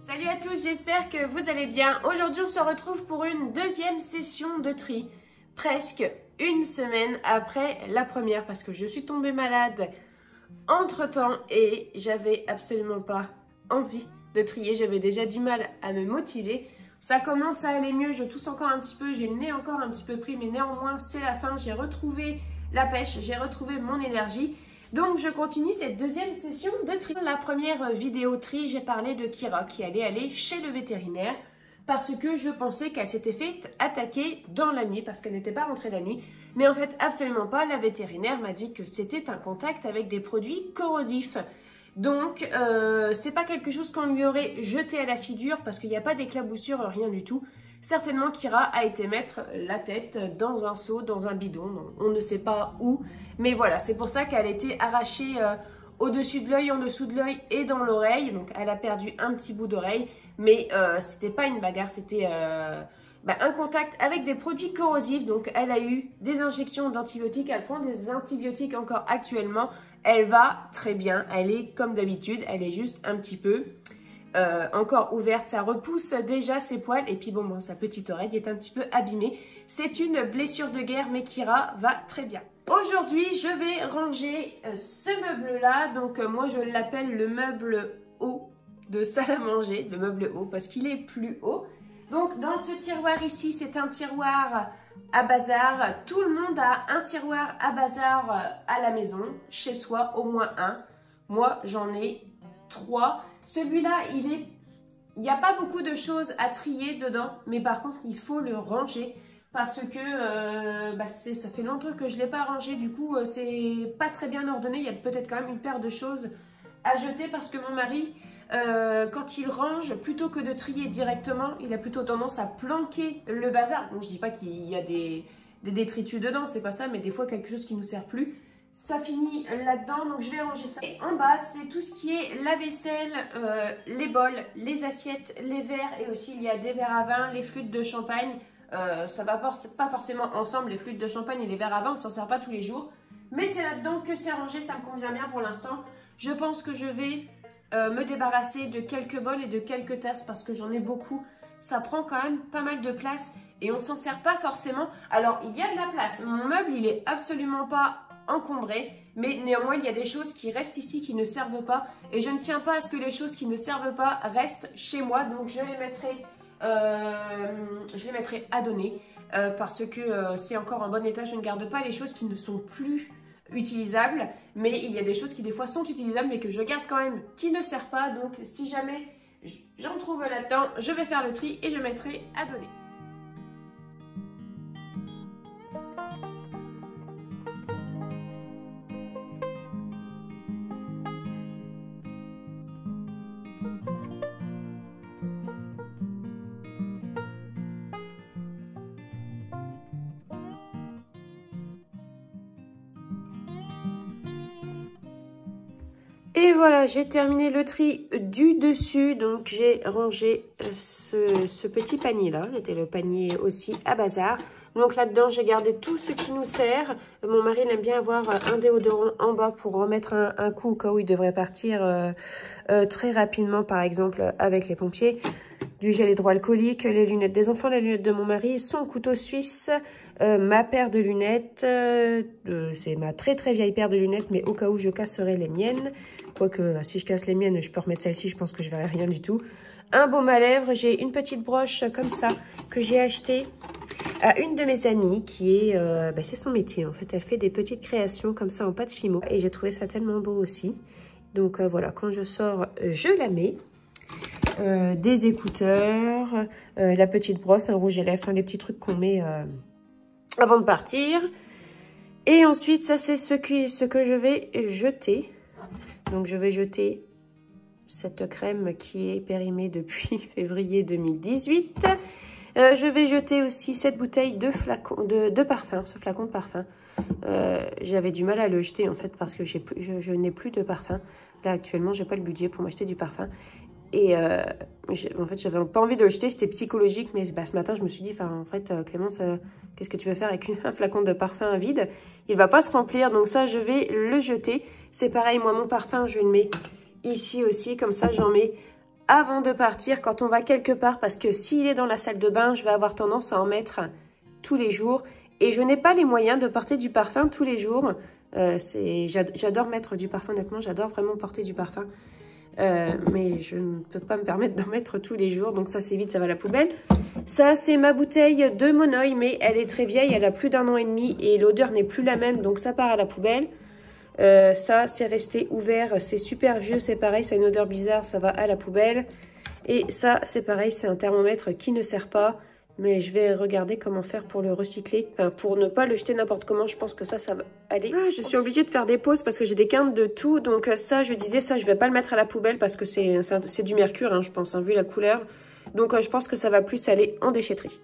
Salut à tous, j'espère que vous allez bien. Aujourd'hui, on se retrouve pour une deuxième session de tri. Presque une semaine après la première parce que je suis tombée malade entre-temps et j'avais absolument pas envie de trier. J'avais déjà du mal à me motiver. Ça commence à aller mieux, je tousse encore un petit peu, j'ai le nez encore un petit peu pris, mais néanmoins, c'est la fin. J'ai retrouvé la pêche, j'ai retrouvé mon énergie. Donc je continue cette deuxième session de tri. La première vidéo tri, j'ai parlé de Kira qui allait aller chez le vétérinaire parce que je pensais qu'elle s'était fait attaquer dans la nuit parce qu'elle n'était pas rentrée la nuit. Mais en fait, absolument pas. La vétérinaire m'a dit que c'était un contact avec des produits corrosifs. Donc, c'est pas quelque chose qu'on lui aurait jeté à la figure parce qu'il n'y a pas d'éclaboussure, rien du tout. Certainement, Kira a été mettre la tête dans un seau, dans un bidon. On ne sait pas où. Mais voilà, c'est pour ça qu'elle a été arrachée au-dessus de l'œil, en dessous de l'œil et dans l'oreille. Donc, elle a perdu un petit bout d'oreille. Mais c'était pas une bagarre, c'était un contact avec des produits corrosifs. Donc, elle a eu des injections d'antibiotiques. Elle prend des antibiotiques encore actuellement. Elle va très bien. Elle est comme d'habitude. Elle est juste un petit peu... encore ouverte, ça repousse déjà ses poils et puis bon, sa petite oreille est un petit peu abîmée. C'est une blessure de guerre mais Kira va très bien. Aujourd'hui, je vais ranger ce meuble-là. Donc moi, je l'appelle le meuble haut de salle à manger, le meuble haut parce qu'il est plus haut. Donc dans ce tiroir ici, c'est un tiroir à bazar. Tout le monde a un tiroir à bazar à la maison, chez soi, au moins un. Moi, j'en ai 3. Celui-là, il n'y a pas beaucoup de choses à trier dedans, mais par contre, il faut le ranger parce que ça fait longtemps que je ne l'ai pas rangé, du coup, c'est pas très bien ordonné. Il y a peut-être quand même une paire de choses à jeter parce que mon mari, quand il range, plutôt que de trier directement, il a plutôt tendance à planquer le bazar. Donc, je dis pas qu'il y a des détritus dedans, c'est pas ça, mais des fois, quelque chose qui ne nous sert plus. Ça finit là-dedans, donc je vais ranger ça. Et en bas, c'est tout ce qui est la vaisselle, les bols, les assiettes, les verres et aussi il y a des verres à vin, les flûtes de champagne. Ça va pas forcément ensemble, les flûtes de champagne et les verres à vin, on ne s'en sert pas tous les jours. Mais c'est là-dedans que c'est rangé, ça me convient bien pour l'instant. Je pense que je vais me débarrasser de quelques bols et de quelques tasses parce que j'en ai beaucoup. Ça prend quand même pas mal de place et on s'en sert pas forcément. Alors, il y a de la place. Mon meuble, il est absolument pas encombré, mais néanmoins il y a des choses qui restent ici qui ne servent pas et je ne tiens pas à ce que les choses qui ne servent pas restent chez moi, donc je les mettrai à donner parce que c'est encore en bon état. Je ne garde pas les choses qui ne sont plus utilisables, mais il y a des choses qui des fois sont utilisables mais que je garde quand même qui ne servent pas, donc si jamais j'en trouve là-dedans, je vais faire le tri et je mettrai à donner. Et voilà, j'ai terminé le tri du dessus, donc j'ai rangé ce petit panier-là, c'était le panier aussi à bazar. Donc là-dedans, j'ai gardé tout ce qui nous sert. Mon mari aime bien avoir un déodorant en bas pour remettre un coup au cas où il devrait partir très rapidement, par exemple avec les pompiers. Du gel hydroalcoolique, les lunettes des enfants, les lunettes de mon mari, son couteau suisse, ma paire de lunettes, c'est ma très vieille paire de lunettes, mais au cas où je casserai les miennes, quoique si je casse les miennes, je peux remettre celle-ci, je pense que je verrai rien du tout. Un baume à lèvres, j'ai une petite broche comme ça que j'ai achetée à une de mes amies qui est, c'est son métier en fait, elle fait des petites créations comme ça en pâte Fimo et j'ai trouvé ça tellement beau aussi. Donc voilà, quand je sors, je la mets. Des écouteurs, la petite brosse, un rouge à lèvres, les petits trucs qu'on met avant de partir. Et ensuite, ça c'est ce que je vais jeter. Donc je vais jeter cette crème qui est périmée depuis février 2018. Je vais jeter aussi cette bouteille de parfum, ce flacon de parfum. J'avais du mal à le jeter en fait parce que je n'ai plus de parfum. Là actuellement, j'ai pas le budget pour m'acheter du parfum. Et en fait, j'avais pas envie de le jeter, c'était psychologique. Mais ce matin, je me suis dit, en fait, Clémence, qu'est-ce que tu veux faire avec un flacon de parfum vide? Il va pas se remplir, donc ça, je vais le jeter. C'est pareil, moi, mon parfum, je le mets ici aussi. Comme ça, j'en mets avant de partir quand on va quelque part, parce que s'il est dans la salle de bain, je vais avoir tendance à en mettre tous les jours. Et je n'ai pas les moyens de porter du parfum tous les jours. J'adore mettre du parfum, honnêtement, j'adore vraiment porter du parfum. Mais je ne peux pas me permettre d'en mettre tous les jours, donc ça c'est vite, ça va à la poubelle. Ça c'est ma bouteille de Monoï, mais elle est très vieille, elle a plus d'1 an et demi et l'odeur n'est plus la même, donc ça part à la poubelle. Ça c'est resté ouvert, c'est super vieux, c'est pareil, ça a une odeur bizarre, ça va à la poubelle. Et ça c'est pareil, c'est un thermomètre qui ne sert pas, mais je vais regarder comment faire pour le recycler, enfin pour ne pas le jeter n'importe comment. Je pense que ça va aller. Ah, je suis obligée de faire des pauses parce que j'ai des quintes de tout, donc ça je disais, ça je vais pas le mettre à la poubelle parce que c'est du mercure, hein, je pense, hein, vu la couleur. Donc je pense que ça va plus aller en déchetterie.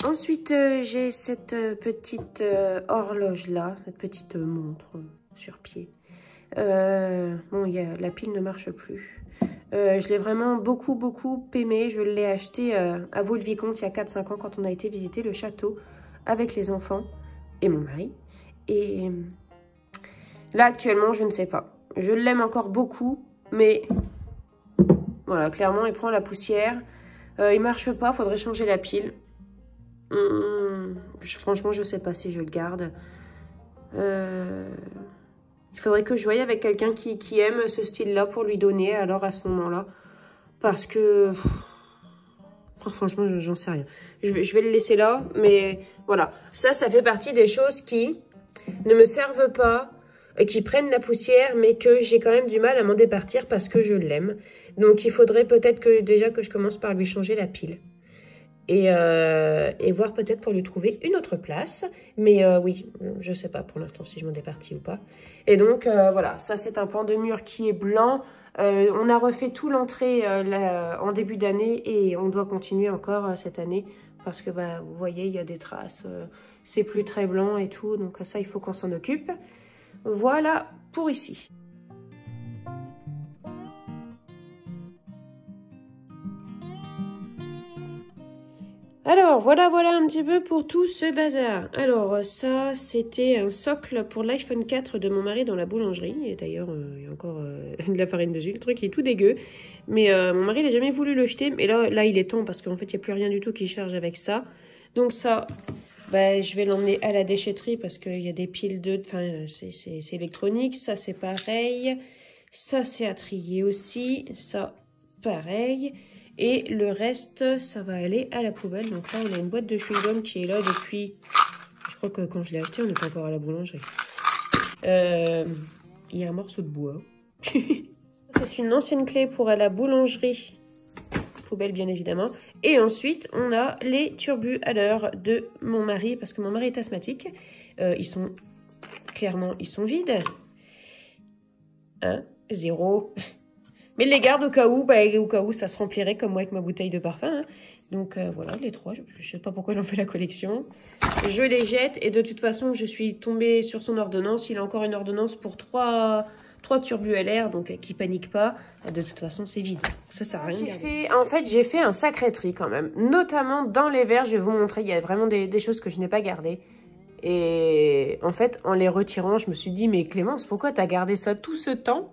Ensuite j'ai cette petite horloge là, cette petite montre sur pied. Bon, la pile ne marche plus. Je l'ai vraiment beaucoup aimé. Je l'ai acheté à Vaux-le-Vicomte il y a 4-5 ans quand on a été visiter le château avec les enfants et mon mari. Et là actuellement je ne sais pas. Je l'aime encore beaucoup, mais voilà, clairement il prend la poussière. Il marche pas, faudrait changer la pile. Franchement je sais pas si je le garde. Il faudrait que je voie avec quelqu'un qui aime ce style-là pour lui donner, alors à ce moment-là. Parce que... franchement, j'en sais rien. Je vais le laisser là, mais voilà. Ça fait partie des choses qui ne me servent pas, qui prennent la poussière, mais que j'ai quand même du mal à m'en départir parce que je l'aime. Donc, il faudrait peut-être que déjà que je commence par lui changer la pile. Et voir peut-être pour lui trouver une autre place. Mais oui, je sais pas pour l'instant si je m'en départis ou pas. Et donc voilà, ça c'est un pan de mur qui est blanc. On a refait tout l'entrée en début d'année et on doit continuer encore cette année. Parce que bah, vous voyez, il y a des traces. C'est plus très blanc et tout. Donc ça, il faut qu'on s'en occupe. Voilà pour ici. Alors, voilà un petit peu pour tout ce bazar. Alors, ça, c'était un socle pour l'iPhone 4 de mon mari dans la boulangerie. Et d'ailleurs, il y a encore de la farine dessus. Le truc est tout dégueu. Mais mon mari n'a jamais voulu le jeter. Mais là, il est temps parce qu'en fait, il n'y a plus rien du tout qui charge avec ça. Donc ça, bah, je vais l'emmener à la déchetterie parce qu'il y a des piles de... Enfin, c'est électronique. Ça, c'est pareil. Ça, c'est à trier aussi. Ça, pareil. Et le reste, ça va aller à la poubelle. Donc là, on a une boîte de chewing-gum qui est là depuis... Je crois que quand je l'ai acheté, on était encore à la boulangerie. Il y a un morceau de bois. C'est une ancienne clé pour à la boulangerie. Poubelle, bien évidemment. Et ensuite, on a les turbus à l'heure de mon mari. Parce que mon mari est asthmatique. Ils sont... Clairement, ils sont vides. 1, 0... Mais les garde au cas où ça se remplirait comme moi avec ma bouteille de parfum. Hein. Donc voilà, les 3, je ne sais pas pourquoi il en fait la collection. Je les jette et de toute façon, je suis tombée sur son ordonnance. Il a encore une ordonnance pour 3 turbus LR, donc qui panique pas. De toute façon, c'est vide. Ça sert à rien. En fait, j'ai fait un sacré tri quand même. Notamment dans les verres, je vais vous montrer, il y a vraiment des choses que je n'ai pas gardées. Et en fait, en les retirant, je me suis dit, mais Clémence, pourquoi tu as gardé ça tout ce temps ?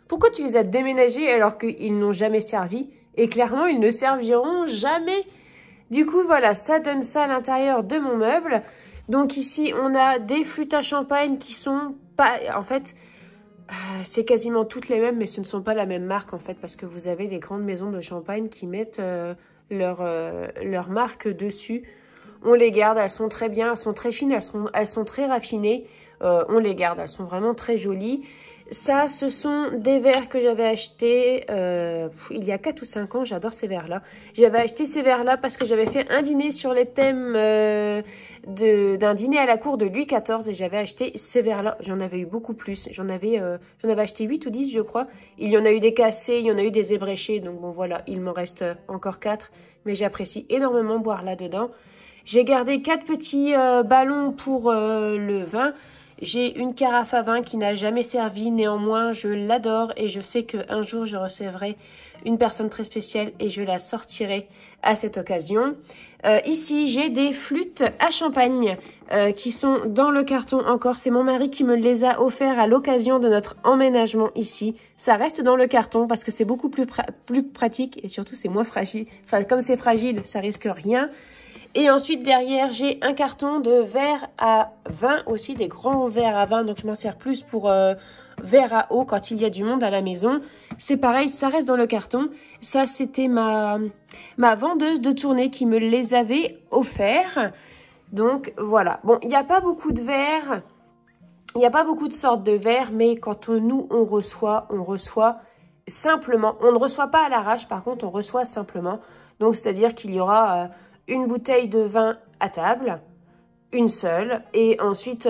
Pourquoi tu les as déménagés alors qu'ils n'ont jamais servi? Et clairement, ils ne serviront jamais. Du coup, voilà, ça donne ça à l'intérieur de mon meuble. Donc ici, on a des flûtes à champagne qui sont pas... En fait, c'est quasiment toutes les mêmes, mais ce ne sont pas la même marque, en fait, parce que vous avez les grandes maisons de champagne qui mettent leur marque dessus. On les garde, elles sont très bien, elles sont très fines, elles sont très raffinées. On les garde, elles sont vraiment très jolies. Ça, ce sont des verres que j'avais achetés il y a 4 ou 5 ans. J'adore ces verres-là. J'avais acheté ces verres-là parce que j'avais fait un dîner sur les thèmes d'un dîner à la cour de Louis XIV. Et j'avais acheté ces verres-là. J'en avais eu beaucoup plus. J'en avais acheté 8 ou 10, je crois. Il y en a eu des cassés, il y en a eu des ébréchés. Donc bon, voilà, il m'en reste encore 4. Mais j'apprécie énormément boire là-dedans. J'ai gardé 4 petits ballons pour le vin. J'ai une carafe à vin qui n'a jamais servi, néanmoins je l'adore et je sais qu'un jour je recevrai une personne très spéciale et je la sortirai à cette occasion. Ici j'ai des flûtes à champagne qui sont dans le carton encore. C'est mon mari qui me les a offerts à l'occasion de notre emménagement ici. Ça reste dans le carton parce que c'est beaucoup plus pratique et surtout c'est moins fragile. Enfin comme c'est fragile ça risque rien. Et ensuite, derrière, j'ai un carton de verre à vin, aussi des grands verres à vin. Donc, je m'en sers plus pour verre à eau quand il y a du monde à la maison. C'est pareil, ça reste dans le carton. Ça, c'était ma vendeuse de tournée qui me les avait offerts. Donc, voilà. Bon, il n'y a pas beaucoup de verres. Il n'y a pas beaucoup de sortes de verres. Mais quand nous, on reçoit simplement. On ne reçoit pas à l'arrache. Par contre, on reçoit simplement. Donc, c'est-à-dire qu'il y aura... une bouteille de vin à table, une seule, et ensuite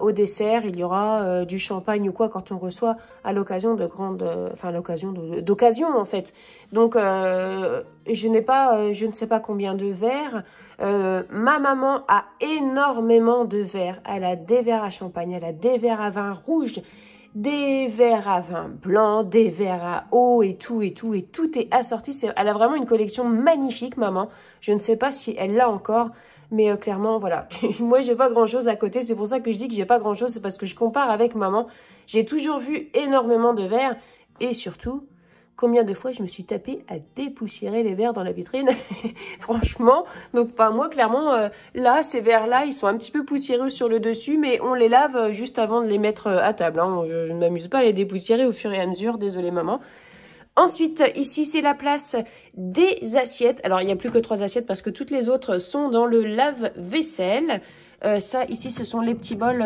au dessert il y aura du champagne ou quoi quand on reçoit à l'occasion de grandes, enfin l'occasion d'occasion en fait. Donc je ne sais pas combien de verres. Ma maman a énormément de verres. Elle a des verres à champagne, elle a des verres à vin rouge, des verres à vin blanc, des verres à eau et tout est assorti. Elle a vraiment une collection magnifique, maman. Je ne sais pas si elle l'a encore, mais clairement, voilà. Moi, j'ai pas grand-chose à côté. C'est pour ça que je dis que j'ai pas grand-chose. C'est parce que je compare avec maman. J'ai toujours vu énormément de verres et surtout... combien de fois je me suis tapée à dépoussiérer les verres dans la vitrine. Franchement, donc pas moi, clairement, là, ces verres-là, ils sont un petit peu poussiéreux sur le dessus, mais on les lave juste avant de les mettre à table. Hein. Je ne m'amuse pas à les dépoussiérer au fur et à mesure, désolée maman. Ensuite, ici, c'est la place des assiettes. Alors, il n'y a plus que 3 assiettes parce que toutes les autres sont dans le lave-vaisselle. Ça, ici, ce sont les petits bols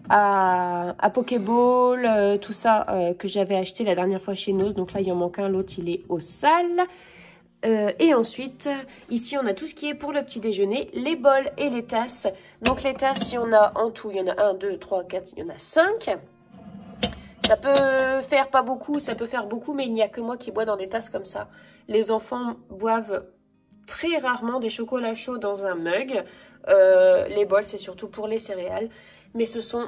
à Pokéball, tout ça que j'avais acheté la dernière fois chez Nose. Donc là, il en manque un, l'autre, il est au sale. Et ensuite, ici, on a tout ce qui est pour le petit déjeuner, les bols et les tasses. Donc, les tasses, il y en a en tout, il y en a 1, 2, 3, 4, il y en a 5. Ça peut faire pas beaucoup, ça peut faire beaucoup, mais il n'y a que moi qui bois dans des tasses comme ça. Les enfants boivent très rarement des chocolats chauds dans un mug. Les bols, c'est surtout pour les céréales. Mais ce sont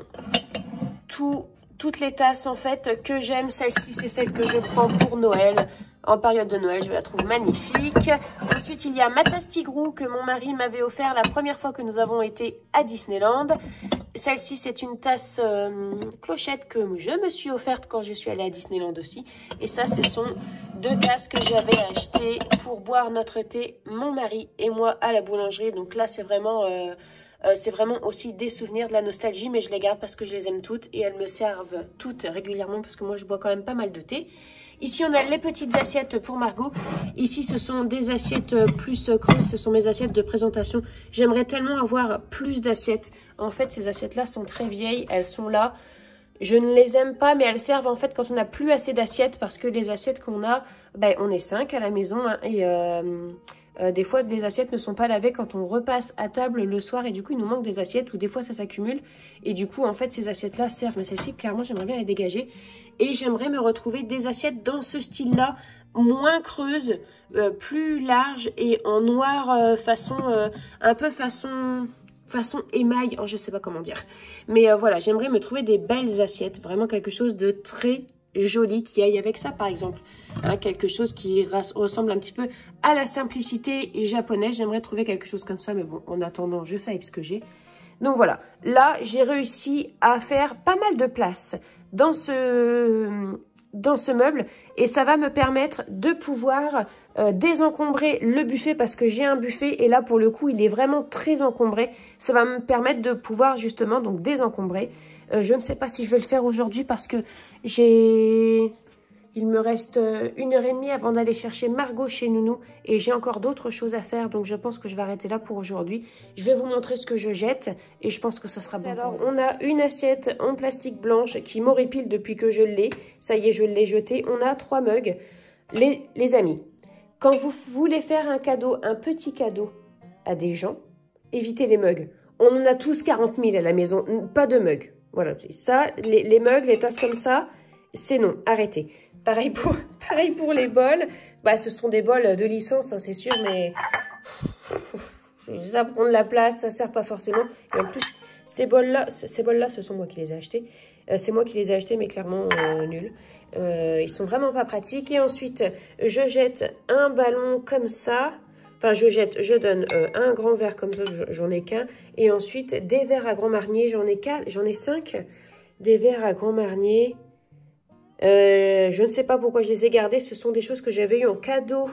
toutes les tasses, en fait, que j'aime. Celle-ci, c'est celle que je prends pour Noël. En période de Noël, je la trouve magnifique. Ensuite, il y a ma tasse Tigrou que mon mari m'avait offert la première fois que nous avons été à Disneyland. Celle-ci, c'est une tasse clochette que je me suis offerte quand je suis allée à Disneyland aussi. Et ça, ce sont 2 tasses que j'avais achetées pour boire notre thé, mon mari et moi, à la boulangerie. Donc là, c'est vraiment aussi des souvenirs, de la nostalgie, mais je les garde parce que je les aime toutes et elles me servent toutes régulièrement parce que moi, je bois quand même pas mal de thé. Ici, on a les petites assiettes pour Margot. Ici, ce sont des assiettes plus creuses. Ce sont mes assiettes de présentation. J'aimerais tellement avoir plus d'assiettes. En fait, ces assiettes-là sont très vieilles. Elles sont là. Je ne les aime pas, mais elles servent en fait quand on n'a plus assez d'assiettes. Parce que les assiettes qu'on a, ben, on est 5 à la maison. Hein, et des fois, les assiettes ne sont pas lavées quand on repasse à table le soir. Et du coup, il nous manque des assiettes ou des fois, ça s'accumule. Et du coup, en fait, ces assiettes-là servent. Mais celles-ci, clairement, j'aimerais bien les dégager. Et j'aimerais me retrouver des assiettes dans ce style-là, moins creuses, plus larges et en noir, un peu façon émail. Oh, je sais pas comment dire. Mais voilà, j'aimerais me trouver des belles assiettes. Vraiment quelque chose de très joli qui aille avec ça, par exemple. Hein, quelque chose qui ressemble un petit peu à la simplicité japonaise. J'aimerais trouver quelque chose comme ça. Mais bon, en attendant, je fais avec ce que j'ai. Donc voilà, là, j'ai réussi à faire pas mal de place dans ce meuble et ça va me permettre de pouvoir désencombrer le buffet parce que j'ai un buffet et là pour le coup il est vraiment très encombré. Ça va me permettre de pouvoir justement donc désencombrer. Je ne sais pas si je vais le faire aujourd'hui parce que il me reste 1h30 avant d'aller chercher Margot chez Nounou et j'ai encore d'autres choses à faire donc je pense que je vais arrêter là pour aujourd'hui. Je vais vous montrer ce que je jette et je pense que ça sera bon. Alors on a une assiette en plastique blanche qui m'horripile depuis que je l'ai. Ça y est, je l'ai jetée. On a 3 mugs. Les amis, quand vous voulez faire un cadeau, un petit cadeau à des gens, évitez les mugs. On en a tous 40 000 à la maison, pas de mugs. Voilà, ça, les mugs, les tasses comme ça, c'est non, arrêtez. Pareil pour les bols. Bah, ce sont des bols de licence, hein, c'est sûr, mais ça prend de la place, ça sert pas forcément. Et en plus, Ces bols-là, ce sont moi qui les ai achetés. C'est moi qui les ai achetés, mais clairement nuls. Ils sont vraiment pas pratiques. Et ensuite, je jette un ballon comme ça. Enfin, je donne un grand verre comme ça, j'en ai qu'un. Et ensuite, des verres à Grand Marnier, j'en ai 5. Des verres à Grand Marnier. Je ne sais pas pourquoi je les ai gardés. Ce sont des choses que j'avais eu en cadeau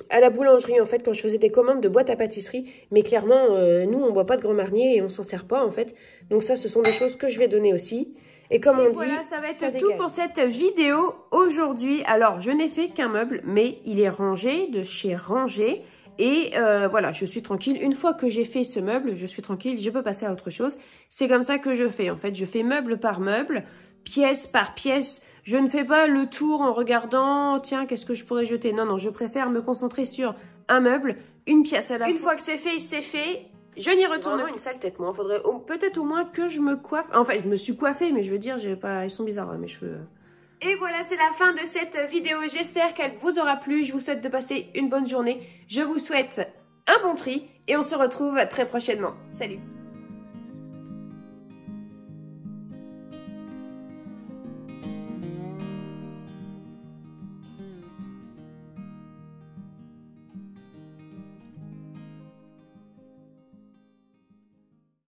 à la boulangerie, en fait, quand je faisais des commandes de boîtes à pâtisserie. Mais clairement, nous, on ne boit pas de Grand Marnier et on s'en sert pas, en fait. Donc ça, ce sont des choses que je vais donner aussi. Et comme on dit, voilà, ça va être tout pour cette vidéo aujourd'hui. Alors, je n'ai fait qu'un meuble, mais il est rangé de chez Rangé. Et voilà, je suis tranquille. Une fois que j'ai fait ce meuble, je suis tranquille, je peux passer à autre chose. C'est comme ça que je fais, en fait. Je fais meuble par meuble, pièce par pièce. Je ne fais pas le tour en regardant, tiens, qu'est-ce que je pourrais jeter? Non, non, je préfère me concentrer sur un meuble, une pièce à la fois. Une fois que c'est fait, c'est fait. Je n'y retourne pas. Une sale tête, moi. Faudrait peut-être au moins que je me coiffe. Enfin, je me suis coiffée, mais je veux dire, ils sont bizarres, mes cheveux. Et voilà, c'est la fin de cette vidéo. J'espère qu'elle vous aura plu. Je vous souhaite de passer une bonne journée. Je vous souhaite un bon tri et on se retrouve très prochainement. Salut!